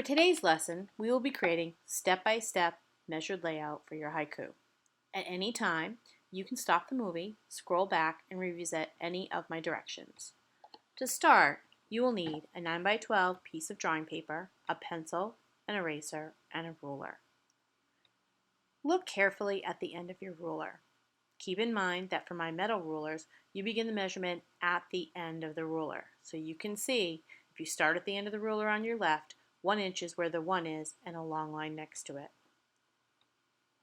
For today's lesson, we will be creating step-by-step measured layout for your haiku. At any time, you can stop the movie, scroll back, and revisit any of my directions. To start, you will need a 9x12 piece of drawing paper, a pencil, an eraser, and a ruler. Look carefully at the end of your ruler. Keep in mind that for my metal rulers, you begin the measurement at the end of the ruler. So you can see, if you start at the end of the ruler on your left, 1 inch is where the 1 is and a long line next to it.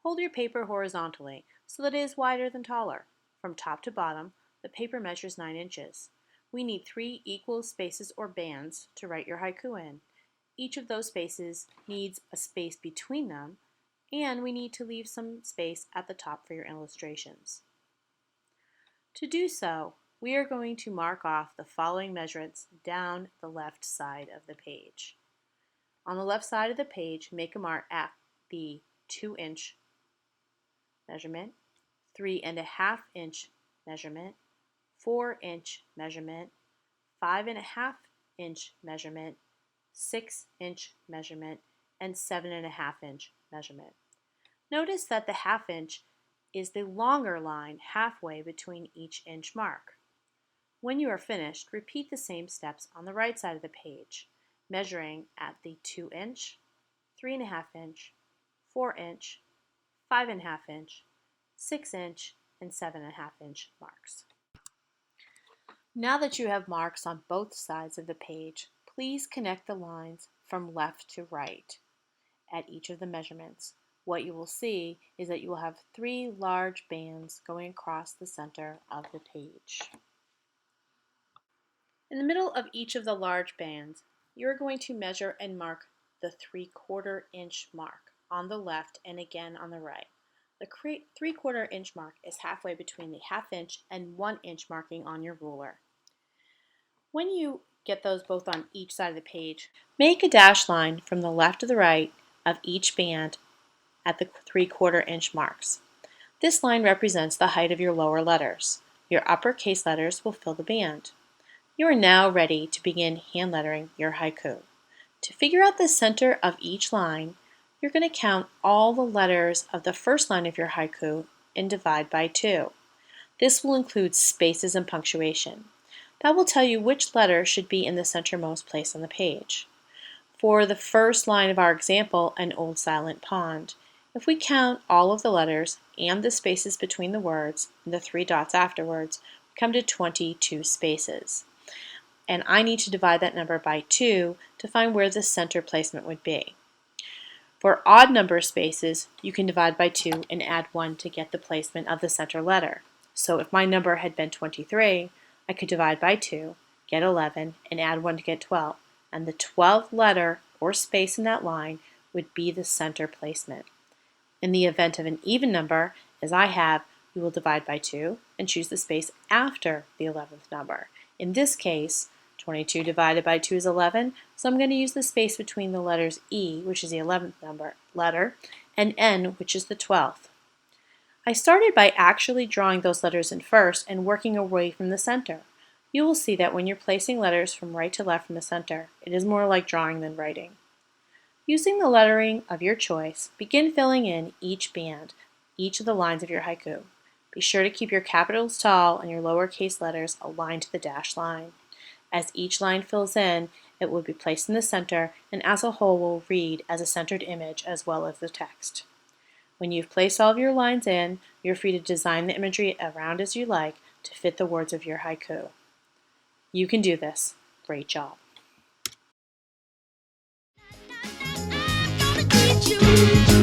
Hold your paper horizontally so that it is wider than taller. From top to bottom, the paper measures 9 inches. We need 3 equal spaces or bands to write your haiku in. Each of those spaces needs a space between them, and we need to leave some space at the top for your illustrations. To do so, we are going to mark off the following measurements down the left side of the page. On the left side of the page, make a mark at the 2-inch measurement, 3.5-inch measurement, 4-inch measurement, 5.5-inch measurement, 6-inch measurement, and 7.5-inch measurement. Notice that the 1/2 inch is the longer line halfway between each inch mark. When you are finished, repeat the same steps on the right side of the page, measuring at the 2-inch, 3.5-inch, 4-inch, 5.5-inch, 6-inch, and 7.5-inch marks. Now that you have marks on both sides of the page, please connect the lines from left to right at each of the measurements. What you will see is that you will have 3 large bands going across the center of the page. In the middle of each of the large bands, you are going to measure and mark the 3/4 inch mark on the left and again on the right. The 3/4 inch mark is halfway between the 1/2 inch and 1 inch marking on your ruler. When you get those both on each side of the page, make a dashed line from the left to the right of each band at the 3/4 inch marks. This line represents the height of your lower letters. Your uppercase letters will fill the band. You are now ready to begin hand lettering your haiku. To figure out the center of each line, you're going to count all the letters of the first line of your haiku and divide by 2. This will include spaces and punctuation. That will tell you which letter should be in the centermost place on the page. For the first line of our example, an old silent pond, if we count all of the letters and the spaces between the words and the 3 dots afterwards, we come to 22 spaces. And I need to divide that number by 2 to find where the center placement would be. For odd number spaces, you can divide by 2 and add 1 to get the placement of the center letter. So if my number had been 23, I could divide by 2, get 11, and add 1 to get 12. And the 12th letter or space in that line would be the center placement. In the event of an even number, as I have, we will divide by 2 and choose the space after the 11th number. In this case, 22 divided by 2 is 11, so I'm going to use the space between the letters E, which is the 11th letter, and N, which is the 12th. I started by actually drawing those letters in first and working away from the center. You will see that when you're placing letters from right to left from the center, it is more like drawing than writing. Using the lettering of your choice, begin filling in each band, each of the lines of your haiku. Be sure to keep your capitals tall and your lowercase letters aligned to the dashed line. As each line fills in, it will be placed in the center and as a whole will read as a centered image as well as the text. When you've placed all of your lines in, you're free to design the imagery around as you like to fit the words of your haiku. You can do this. Great job. I'm gonna teach you.